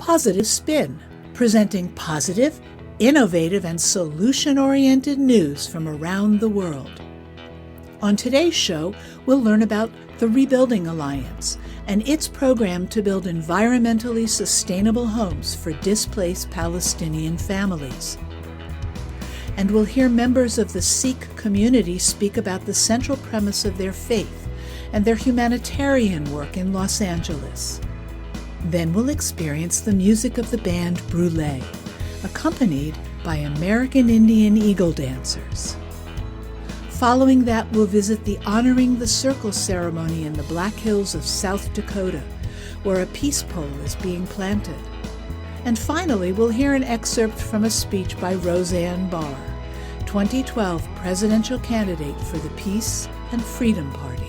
Positive Spin, presenting positive, innovative, and solution-oriented news from around the world. On today's show, we'll learn about the Rebuilding Alliance and its program to build environmentally sustainable homes for displaced Palestinian families. And we'll hear members of the Sikh community speak about the central premise of their faith and their humanitarian work in Los Angeles. Then we'll experience the music of the band Brule, accompanied by American Indian Eagle dancers. Following that, we'll visit the Honoring the Circle ceremony in the Black Hills of South Dakota, where a peace pole is being planted. And finally, we'll hear an excerpt from a speech by Roseanne Barr, 2012 presidential candidate for the Peace and Freedom Party.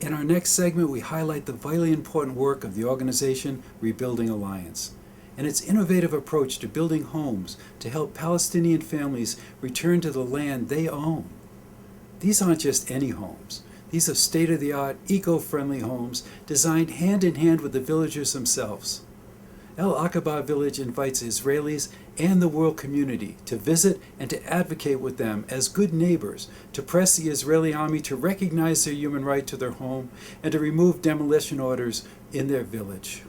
In our next segment, we highlight the vitally important work of the organization Rebuilding Alliance and its innovative approach to building homes to help Palestinian families return to the land they own. These aren't just any homes. These are state-of-the-art, eco-friendly homes designed hand-in-hand with the villagers themselves. El Aqaba Village invites Israelis and the world community to visit and to advocate with them as good neighbors, to press the Israeli army to recognize their human right to their home and to remove demolition orders in their village.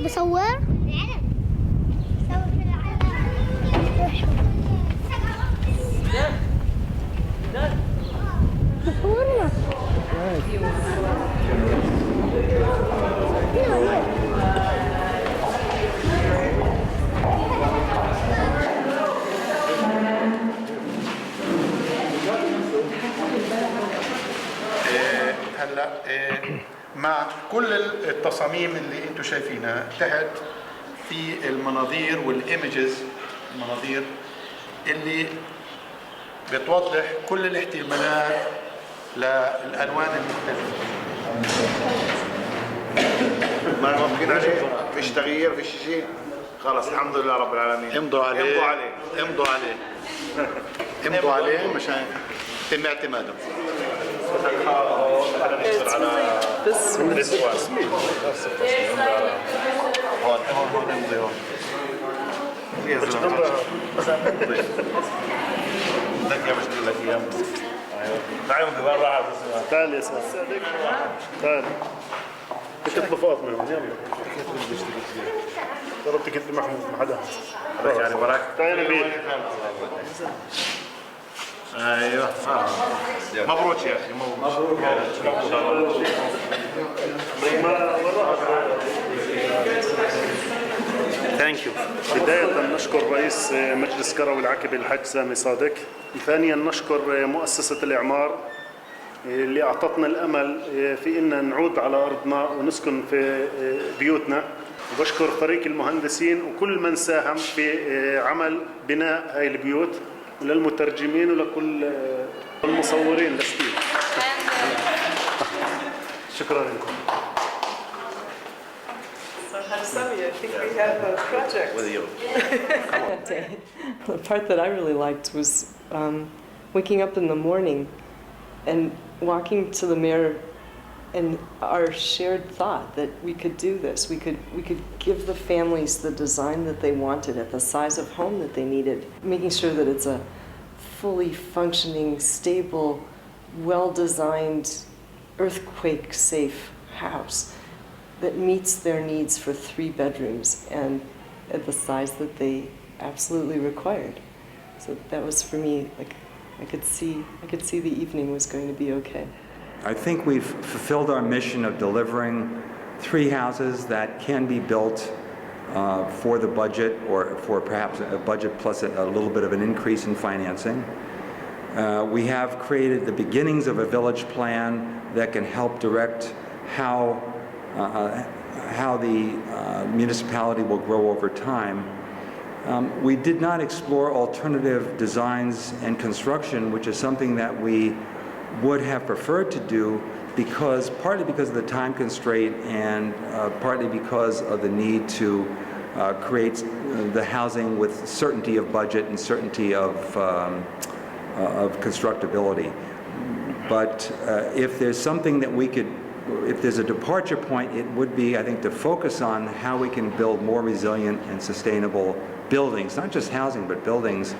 بصور بصورنا هلا مع كل التصاميم اللي انتم شايفينها تحت في المناظير والايمجز، المناظير اللي بتوضح كل الاحتمالات للالوان المختلفه. ما ممكن عليه، فيش تغيير، فيش شيء، خلص الحمد لله رب العالمين. امضوا عليه امضوا عليه امضوا عليه مشان يتم اعتماده. بس التصميم هون امضي هون يا زلمه بدك يا مشكله لك ايام تعالوا وين راح تعال يا سيدي تعال كتب فاطمه يلا ضربت كتب محمود ما حدا يعني وراك تعال نبيل ايوه مبروك يا اخي مبروك ان شاء الله. ثانك يو. بداية نشكر رئيس مجلس كروي العكبي الحاج سامي صادق. ثانيا نشكر مؤسسة الإعمار اللي أعطتنا الأمل في إن نعود على أرضنا ونسكن في بيوتنا. وبشكر فريق المهندسين وكل من ساهم في عمل بناء هاي البيوت، وللمترجمين ولكل المصورين لستيل. شكرا لكم. So Hajsami, I think we have a project. With you. That day. The part that I really liked was waking up in the morning and walking to the mayor and our shared thought that we could do this. We could give the families the design that they wanted at the size of home that they needed, making sure that it's a fully functioning, stable, well-designed, earthquake-safe house that meets their needs for 3 bedrooms and at the size that they absolutely required. So that was for me, like, I could see the evening was going to be okay. I think we've fulfilled our mission of delivering 3 houses that can be built for the budget, or for perhaps a budget plus a little bit of an increase in financing. We have created the beginnings of a village plan that can help direct how the municipality will grow over time. We did not explore alternative designs and construction, which is something that we would have preferred to do, partly because of the time constraint and partly because of the need to create the housing with certainty of budget and certainty of constructability. But if there's something that if there's a departure point, it would be, I think, to focus on how we can build more resilient and sustainable buildings, not just housing, but buildings,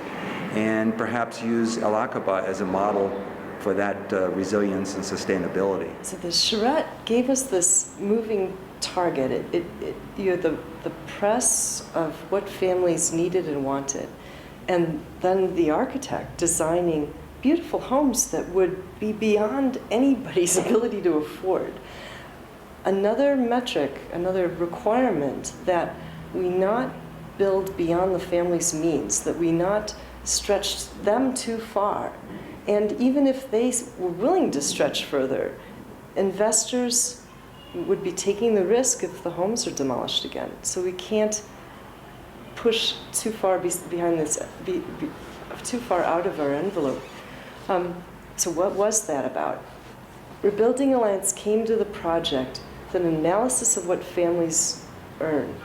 and perhaps use El Aqaba as a model for that resilience and sustainability. So the charrette gave us this moving target. The press of what families needed and wanted, and then the architect designing beautiful homes that would be beyond anybody's ability to afford. Another metric, another requirement that we not build beyond the family's means, that we not stretch them too far. And even if they were willing to stretch further, investors would be taking the risk if the homes are demolished again. So we can't push too far behind this, too far out of our envelope. So what was that about? Rebuilding Alliance came to the project with an analysis of what families earn.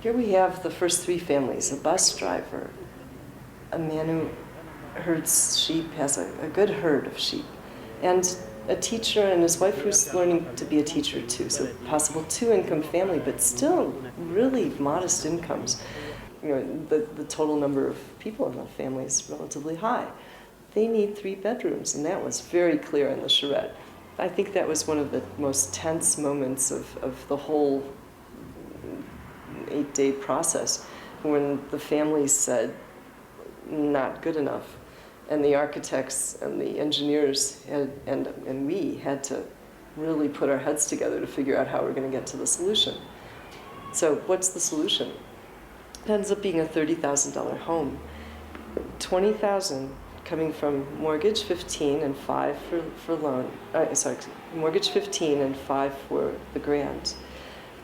Here we have the first three families: a bus driver, a man who herds sheep, has a good herd of sheep, and a teacher and his wife who's learning to be a teacher too. So possible two-income family, but still really modest incomes. The total number of people in the family is relatively high. They need 3 bedrooms, and that was very clear in the charrette. I think that was one of the most tense moments of the whole 8-day process, when the families said, not good enough. And the architects and the engineers and we had to really put our heads together to figure out how we're going to get to the solution. So what's the solution? It ends up being a $30,000 home. $20,000 coming from mortgage 15 and 5 for loan. Mortgage 15 and 5 for the grant.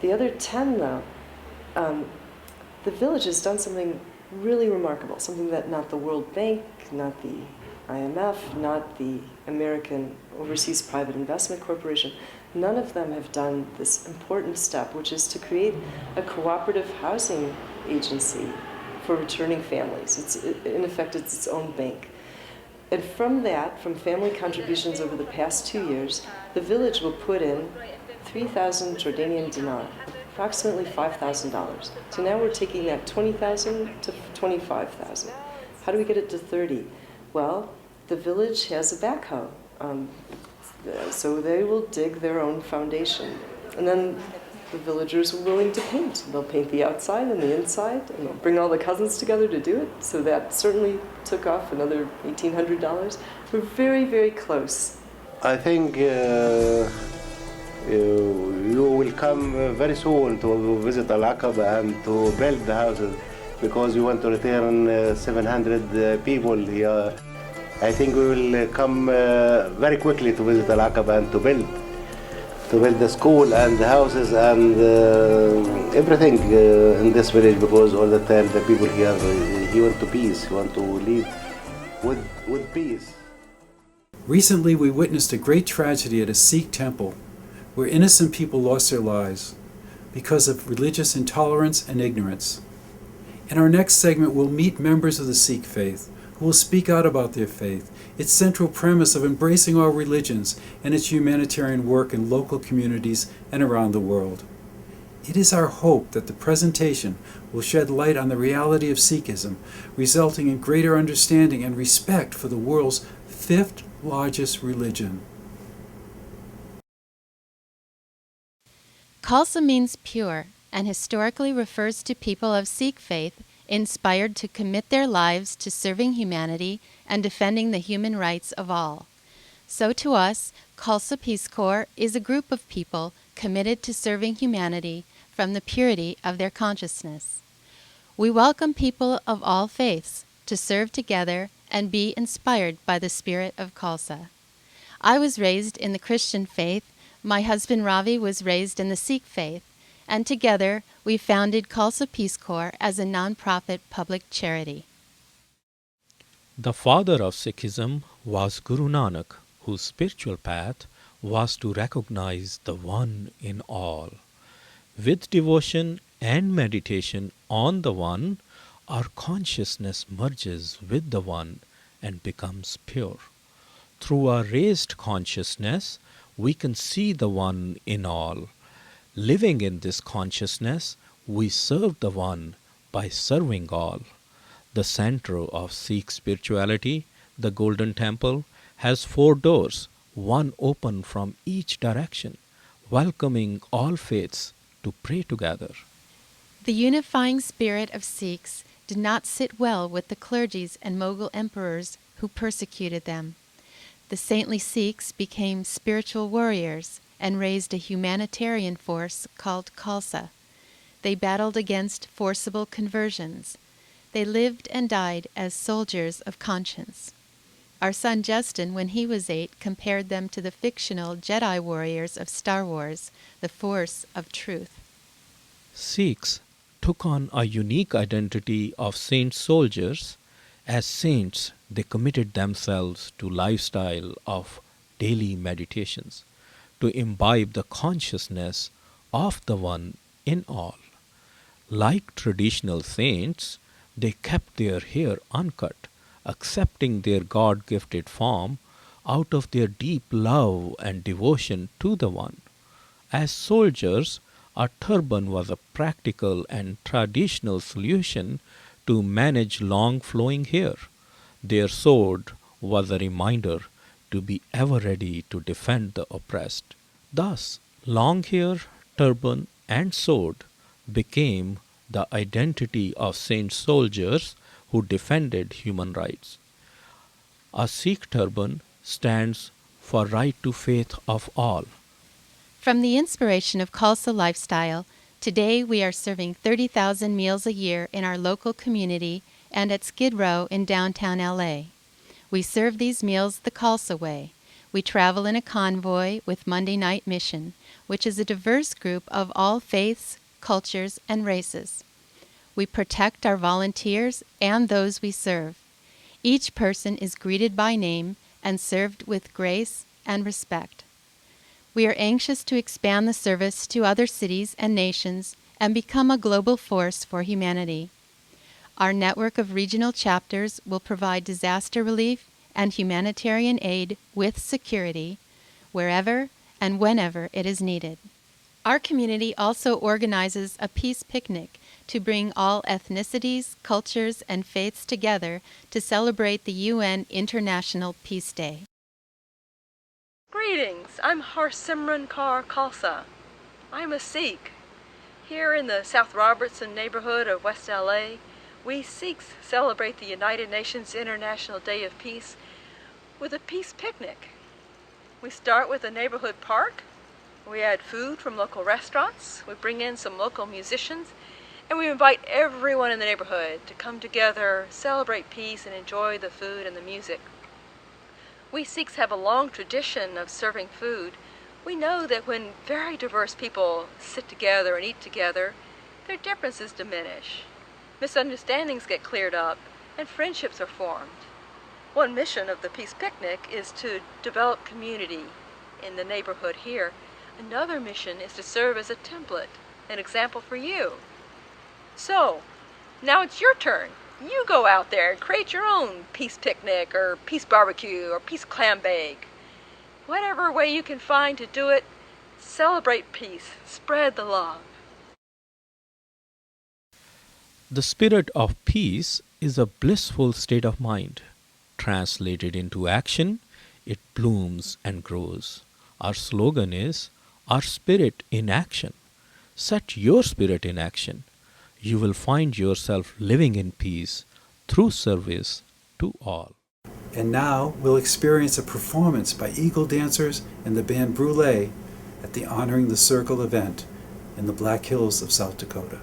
The other 10, though, the village has done something really remarkable, something that not the World Bank, not the IMF, not the American Overseas Private Investment Corporation, none of them have done this important step, which is to create a cooperative housing agency for returning families. In effect, it's its own bank. And from that, from family contributions over the past 2 years, the village will put in 3,000 Jordanian dinar, approximately $5,000. So now we're taking that 20,000 to 25,000. How do we get it to 30? Well, the village has a backhoe. So they will dig their own foundation. And then the villagers are willing to paint. They'll paint the outside and the inside, and they'll bring all the cousins together to do it. So that certainly took off another $1,800. We're very, very close. I think you will come very soon to visit Al Aqaba and to build the houses, because you want to return 700 people here. I think we will come very quickly to visit Al Aqaba and to build the school and the houses and everything in this village, because all the time the people here, he want to peace, he want to live with peace. Recently, we witnessed a great tragedy at a Sikh temple where innocent people lost their lives because of religious intolerance and ignorance. In our next segment, we'll meet members of the Sikh faith who will speak out about their faith, its central premise of embracing all religions, and its humanitarian work in local communities and around the world. It is our hope that the presentation will shed light on the reality of Sikhism, resulting in greater understanding and respect for the world's 5th largest religion. Khalsa means pure and historically refers to people of Sikh faith inspired to commit their lives to serving humanity and defending the human rights of all. So to us, Khalsa Peace Corps is a group of people committed to serving humanity from the purity of their consciousness. We welcome people of all faiths to serve together and be inspired by the spirit of Khalsa. I was raised in the Christian faith. My husband Ravi was raised in the Sikh faith, and together we founded Khalsa Peace Corps as a non-profit public charity. The father of Sikhism was Guru Nanak, whose spiritual path was to recognize the One in all. With devotion and meditation on the One, our consciousness merges with the One and becomes pure. Through our raised consciousness, we can see the One in all. Living in this consciousness, we serve the One by serving all. The center of Sikh spirituality, the Golden Temple, has 4 doors, one open from each direction, welcoming all faiths to pray together. The unifying spirit of Sikhs did not sit well with the clergies and Mughal emperors who persecuted them. The saintly Sikhs became spiritual warriors and raised a humanitarian force called Khalsa. They battled against forcible conversions. They lived and died as soldiers of conscience. Our son Justin, when he was 8, compared them to the fictional Jedi warriors of Star Wars, the Force of Truth. Sikhs took on a unique identity of saint soldiers. As saints, they committed themselves to lifestyle of daily meditations, to imbibe the consciousness of the One in all. Like traditional saints, they kept their hair uncut, accepting their God-gifted form out of their deep love and devotion to the One. As soldiers, a turban was a practical and traditional solution to manage long flowing hair. Their sword was a reminder to be ever ready to defend the oppressed. Thus, long hair, turban, and sword became the identity of saint soldiers who defended human rights. A Sikh turban stands for right to faith of all. From the inspiration of Khalsa lifestyle, today we are serving 30,000 meals a year in our local community and at Skid Row in downtown LA. We serve these meals the Khalsa way. We travel in a convoy with Monday Night Mission, which is a diverse group of all faiths, cultures, and races. We protect our volunteers and those we serve. Each person is greeted by name and served with grace and respect. We are anxious to expand the service to other cities and nations and become a global force for humanity. Our network of regional chapters will provide disaster relief and humanitarian aid with security wherever and whenever it is needed. Our community also organizes a peace picnic to bring all ethnicities, cultures, and faiths together to celebrate the UN International Peace Day. Greetings, I'm Harsimran Kaur Khalsa. I'm a Sikh. Here in the South Robertson neighborhood of West LA, we Sikhs celebrate the United Nations International Day of Peace with a peace picnic. We start with a neighborhood park. We add food from local restaurants. We bring in some local musicians, and we invite everyone in the neighborhood to come together, celebrate peace, and enjoy the food and the music. We Sikhs have a long tradition of serving food. We know that when very diverse people sit together and eat together, their differences diminish. Misunderstandings get cleared up, and friendships are formed. One mission of the Peace Picnic is to develop community in the neighborhood here. Another mission is to serve as a template, an example for you. So, now it's your turn. You go out there and create your own peace picnic or peace barbecue or peace clam bake. Whatever way you can find to do it, celebrate peace, spread the love. The spirit of peace is a blissful state of mind. Translated into action, it blooms and grows. Our slogan is, our spirit in action. Set your spirit in action. You will find yourself living in peace through service to all. And now we'll experience a performance by Eagle dancers and the band Brule at the Honoring the Circle event in the Black Hills of South Dakota.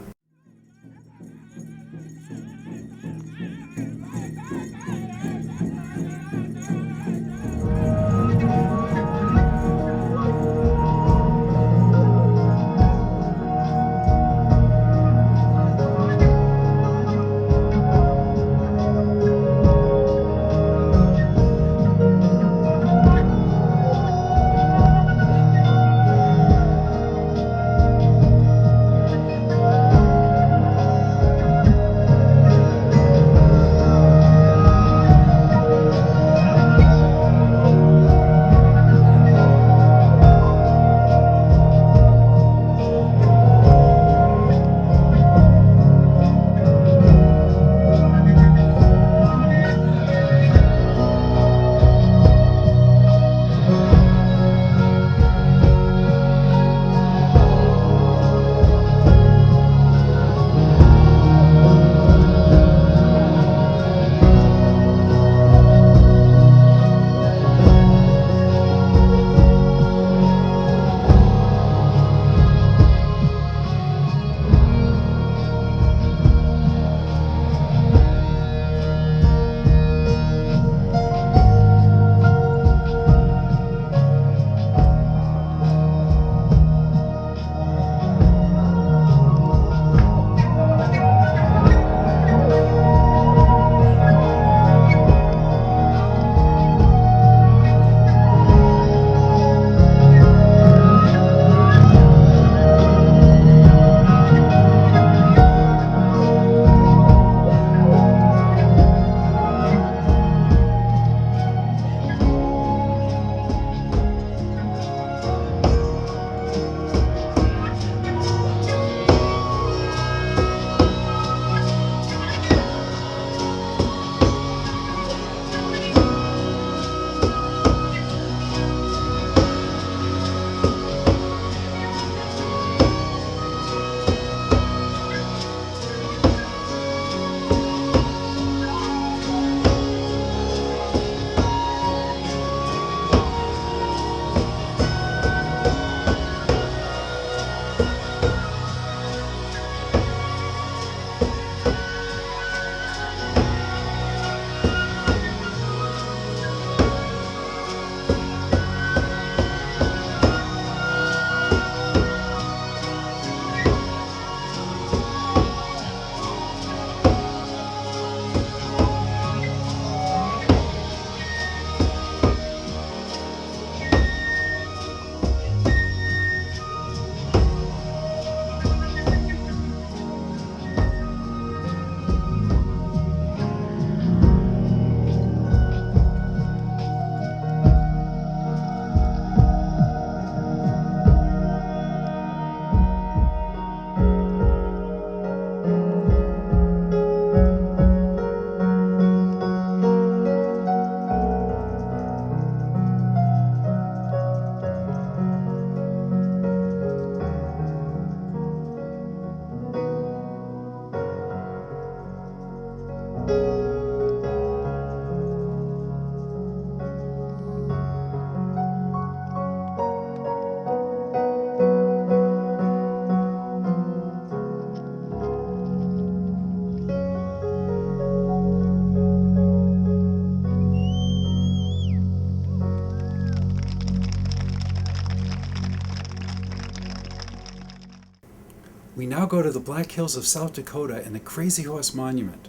We now go to the Black Hills of South Dakota and the Crazy Horse Monument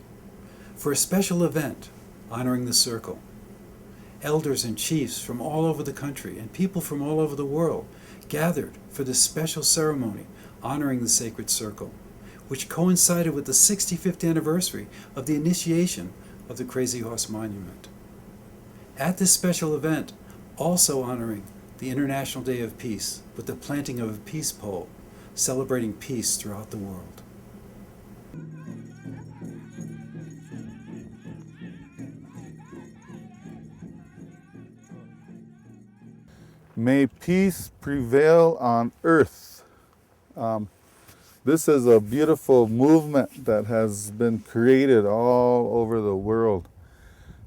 for a special event honoring the circle. Elders and chiefs from all over the country and people from all over the world gathered for this special ceremony honoring the sacred circle, which coincided with the 65th anniversary of the initiation of the Crazy Horse Monument. At this special event, also honoring the International Day of Peace with the planting of a peace pole, celebrating peace throughout the world. May peace prevail on earth. This is a beautiful movement that has been created all over the world.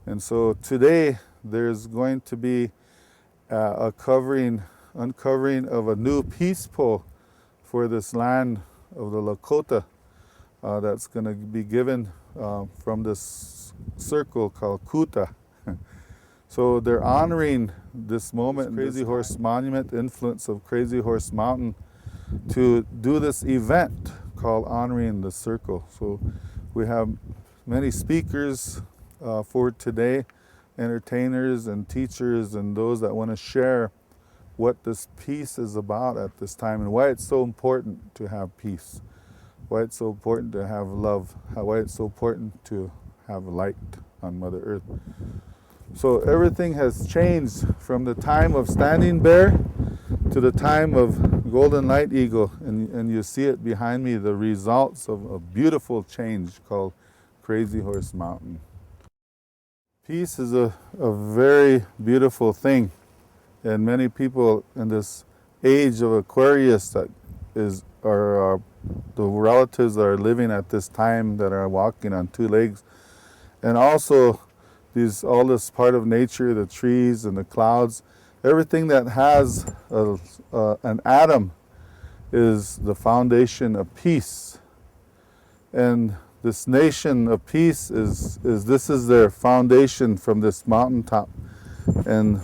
And so today there's going to be a uncovering of a new peace pole for this land of the Lakota that's going to be given from this circle called Kuta. So they're honoring this moment, Crazy Horse Monument, the influence of Crazy Horse Mountain, to do this event called Honoring the Circle. So we have many speakers for today, entertainers and teachers and those that want to share what this peace is about at this time and why it's so important to have peace, why it's so important to have love, why it's so important to have light on Mother Earth. So everything has changed from the time of Standing Bear to the time of Golden Light Eagle, and you see it behind me, the results of a beautiful change called Crazy Horse Mountain. Peace is a very beautiful thing, and many people in this age of Aquarius that are the relatives that are living at this time that are walking on two legs, and also all this part of nature, the trees and the clouds, everything that has an atom is the foundation of peace. And this nation of peace this is their foundation from this mountaintop. And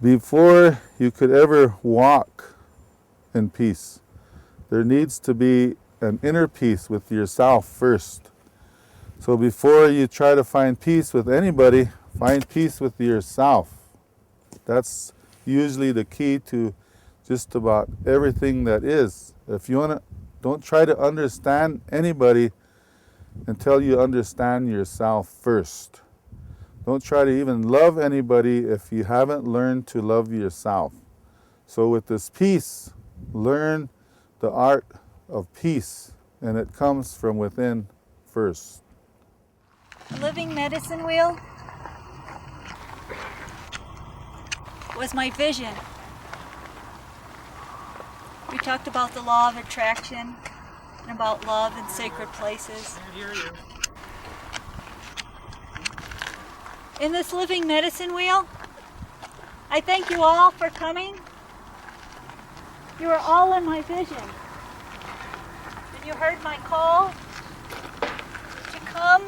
before you could ever walk in peace, there needs to be an inner peace with yourself first. So before you try to find peace with anybody, find peace with yourself. That's usually the key to just about everything that is. If you want to, don't try to understand anybody until you understand yourself first. Don't try to even love anybody if you haven't learned to love yourself. So with this peace, learn the art of peace, and it comes from within first. Living medicine wheel was my vision. We talked about the law of attraction and about love in sacred places. In this living medicine wheel, I thank you all for coming. You are all in my vision. And you heard my call to come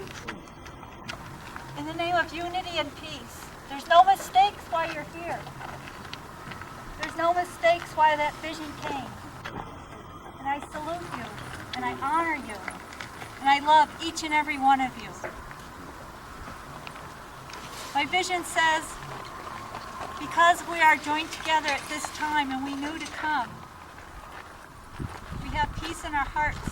in the name of unity and peace. There's no mistakes why you're here. There's no mistakes why that vision came. And I salute you, and I honor you, and I love each and every one of you. My vision says, because we are joined together at this time and we knew to come, we have peace in our hearts,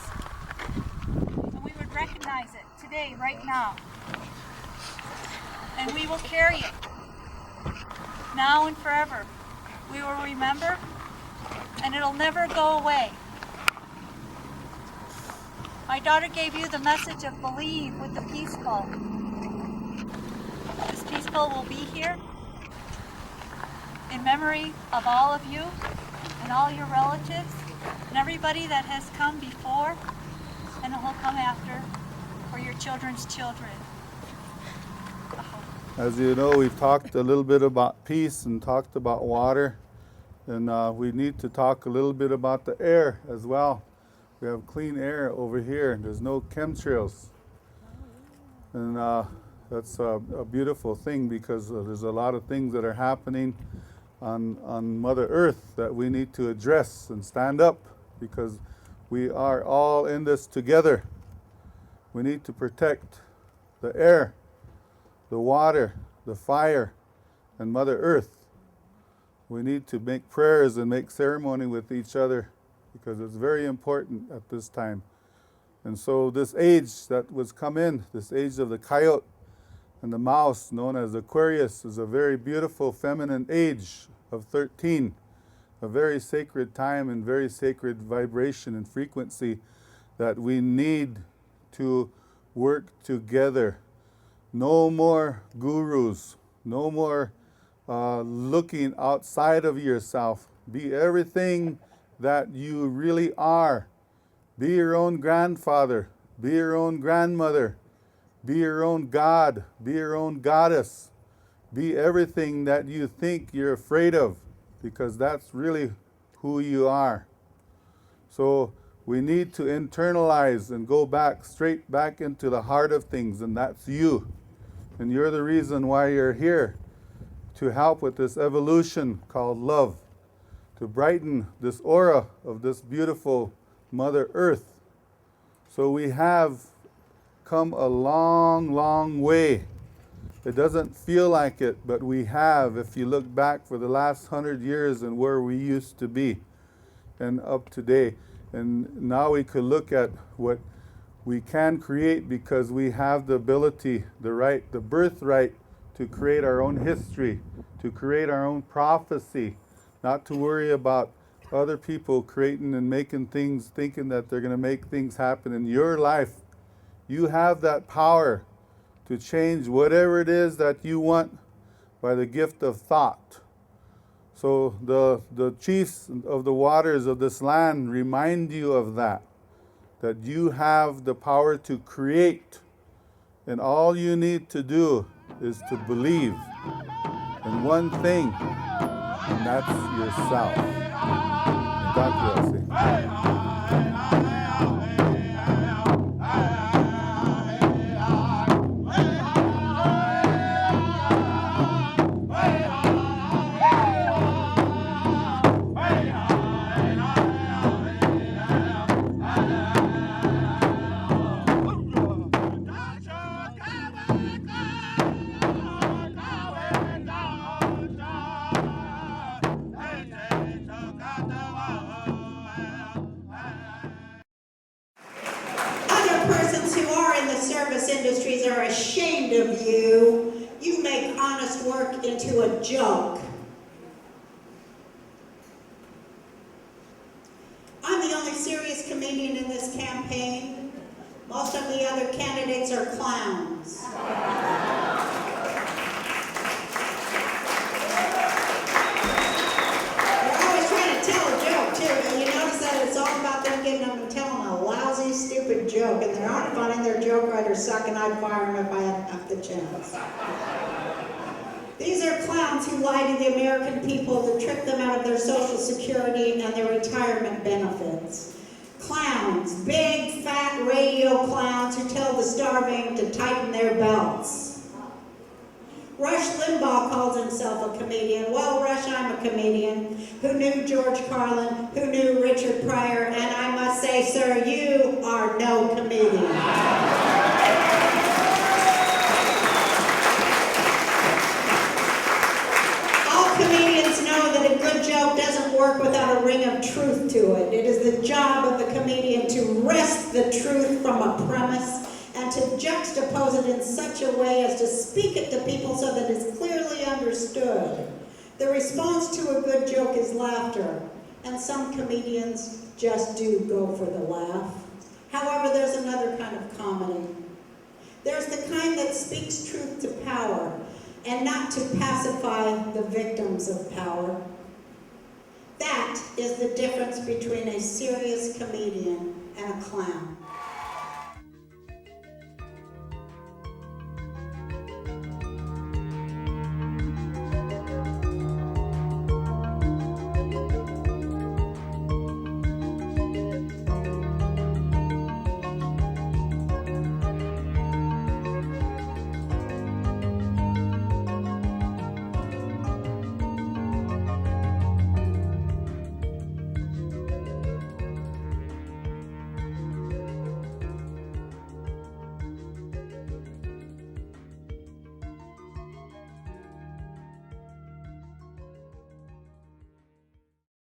and we would recognize it today, right now. And we will carry it now and forever. We will remember, and it'll never go away. My daughter gave you the message of believe with the peace pole. This peace pole will be here in memory of all of you and all your relatives and everybody that has come before and will come after for your children's children. As you know, we've talked a little bit about peace and talked about water, and we need to talk a little bit about the air as well. We have clean air over here, and there's no chemtrails. And that's a beautiful thing, because there's a lot of things that are happening on Mother Earth that we need to address and stand up, because We are all in this together. We need to protect the air, the water, the fire, and Mother Earth. We need to make prayers and make ceremony with each other because it's very important at this time. And so this age that was come in, this age of the coyote and the mouse, known as Aquarius, is a very beautiful feminine age of 13, a very sacred time and very sacred vibration and frequency that we need to work together. No more gurus, no more looking outside of yourself. Be everything that you really are. Be your own grandfather, be your own grandmother, be your own god, be your own goddess. Be everything that you think you're afraid of, because that's really who you are. So we need to internalize and go back, straight back into the heart of things, and that's you. And you're the reason why you're here, to help with this evolution called love, to brighten this aura of this beautiful Mother Earth. So we have come a long, long way. It doesn't feel like it, but we have, if you look back for the last 100 years and where we used to be and up today. And now we could look at what we can create because we have the ability, the right, the birthright to create our own history, to create our own prophecy, not to worry about other people creating and making things, thinking that they're going to make things happen in your life. You have that power to change whatever it is that you want by the gift of thought. So the chiefs of the waters of this land remind you of that you have the power to create, and all you need to do is to believe in one thing, and that's yourself. God bless you. Industries are ashamed of you. You make honest work into a joke. I'm the only serious comedian in this campaign. Most of the other candidates are clowns. They're always trying to tell a joke too, and you notice that it's all about them getting up and telling a lousy, stupid joke, and they aren't funny, their joke writers suck, and I'd fire them if I had half the chance. These are clowns who lie to the American people to trick them out of their Social Security and their retirement benefits. Clowns, big, fat radio clowns who tell the starving to tighten their belts. Rush Limbaugh calls himself a comedian. Well, Rush, I'm a comedian. Who knew George Carlin? Who knew Richard Pryor? And I must say, sir, you are no comedian. All comedians know that a good joke doesn't work without a ring of truth to it. It is the job of the comedian to wrest the truth from a premise and to juxtapose it in such a way as to speak it to people so that it's clearly understood. The response to a good joke is laughter, and some comedians just do go for the laugh. However, there's another kind of comedy. There's the kind that speaks truth to power, and not to pacify the victims of power. That is the difference between a serious comedian and a clown.